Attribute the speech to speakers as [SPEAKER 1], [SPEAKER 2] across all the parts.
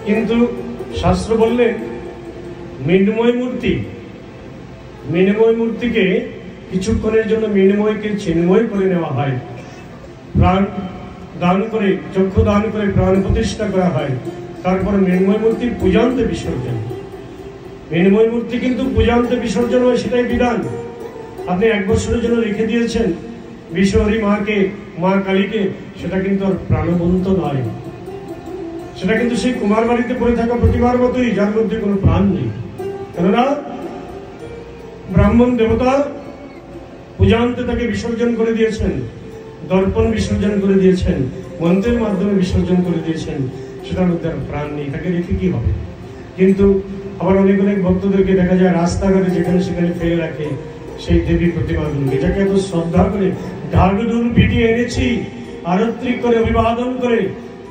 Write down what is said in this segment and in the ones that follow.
[SPEAKER 1] কিন্তু শাস্ত্র বললেন মৃন্ময় মূর্তিকে কিছুক্ষণের জন্য মৃন্ময়কে চিন্ময় করে নেওয়া হয়, প্রাণ দান করে, চক্ষু দান করে প্রাণ প্রতিষ্ঠা করা হয়, তারপর মৃন্ময় মূর্তির পূজান্তে বিসর্জন। মৃন্ময় মূর্তি কিন্তু পূজান্তে বিসর্জন হয়, সেটাই বিধান। আপনি 1 বছরের জন্য রেখে দিয়েছেন বিশ্বহরি মাকে, মা কালীকে, সেটা কিন্তু আর প্রাণবন্ত নয়, সেটা কিন্তু সেই কুমার বাড়িতে পড়ে থাকা প্রতিমার মতোই, যার মধ্যে কোনো প্রাণ নেই। কেননা ব্রাহ্মণ দেবতা পূজান্তে তাকে বিসর্জন করে দিয়েছেন, দর্পণ বিসর্জন করে দিয়েছেন, মন্ত্রের মাধ্যমে বিসর্জন করে দিয়েছেন, সেটার মধ্যে আর প্রাণ নেই, তাকে রেখে কি হবে। কিন্তু আবার অনেক ভক্তদেরকে দেখা যায় রাস্তাঘাটে যেখানে সেখানে ফেলে রাখে সেই দেবী প্রতিমাগুলোকে, যাকে এত শ্রদ্ধা করে ঢাকঢোল পিটিয়ে এনেছি, আরত্রিক করে অভিবাদন করে,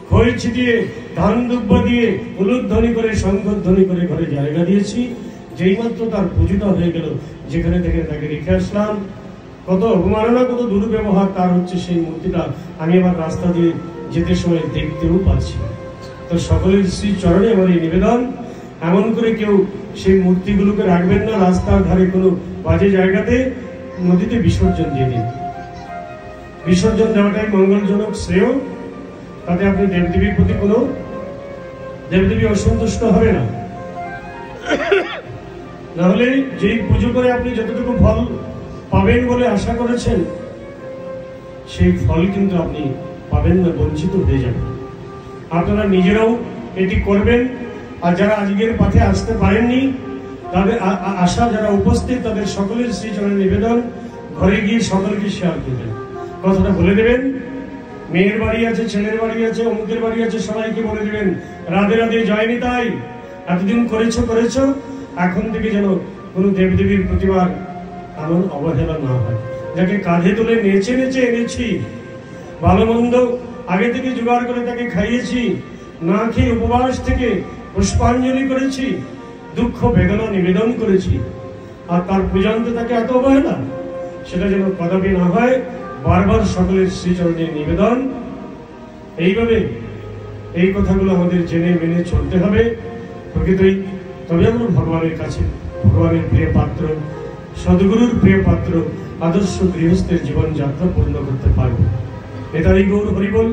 [SPEAKER 1] খই ছিটিয়ে, ধান দুব্বা দিয়ে, উলুধ্বনি করে, শঙ্খধ্বনি করে ঘরে জায়গা দিয়েছি, যেই মাত্র তার পুজোটা হয়ে গেল, যেখানে থেকে তাকে রেখে আসলাম, কত অবমাননা, কত দুর্ব্যবহার তার হচ্ছে সেই মূর্তিটা আমি আবার রাস্তা দিয়ে যেতে সময় দেখতেও পাচ্ছি। তো সকলের শ্রী চরণে আমার এই নিবেদন, এমন করে কেউ সেই মূর্তিগুলোকে রাখবেন না রাস্তার ধারে কোনো বাজে জায়গাতে, নদীতে বিসর্জন দিয়ে দিন। বিসর্জন দেওয়াটাই মঙ্গলজনক, শ্রেয়। তাতে আপনি দেবদেবীর প্রতি কোনো দেবদেবী অসন্তুষ্ট হবে না। নাহলে যেই পুজো করে আপনি যতটুকু ফল পাবেন বলে আশা করেছেন, সেই ফল কিন্তু আপনি পাবেন না, বঞ্চিত হয়ে যাবেন। আপনারা নিজেরাও এটি করবেন। আর যারা আজকের পাঠে আসতে পারেননি, তাদের আশা যারা উপস্থিত, তাদের সকলের শ্রীচরণে নিবেদন, ঘরে গিয়ে সকলকে শেয়ার করবেন, কথাটা বলে দেবেন। মেয়ের বাড়ি আছে, ছেলের বাড়ি আছে, অমুকের বাড়ি আছে, সবাইকে বলে দেবেন রাধে রাধে, জয় নিতাই। এতদিন করেছো, এখন থেকে যেন কোনো দেবদেবীর প্রতিমার এমন অবহেলা না হয়। যাকে কাঁধে তুলে নেচে এনেছি, ভালো মন্দ আগে থেকে জোগাড় করে তাকে খাইয়েছি, না খেয়ে উপবাস থেকে পুষ্পাঞ্জলি করেছি, দুঃখ বেদনা নিবেদন করেছি, আর তার পূজান্তে তাকে এত অবহেলা, সেটা যেন কদাপি না হয়। বারবার সকলের শ্রীচরণে নিবেদন। এইভাবে এই কথাগুলো আমাদের জেনে মেনে চলতে হবে প্রকৃতই, তবে আমরা ভগবানের কাছে, ভগবানের প্রিয় পাত্র, সদ্গুরুর প্রিয় পাত্র, আদর্শ গৃহস্থের জীবনযাত্রা পূর্ণ করতে পারব। এটাই গৌর হরিবল।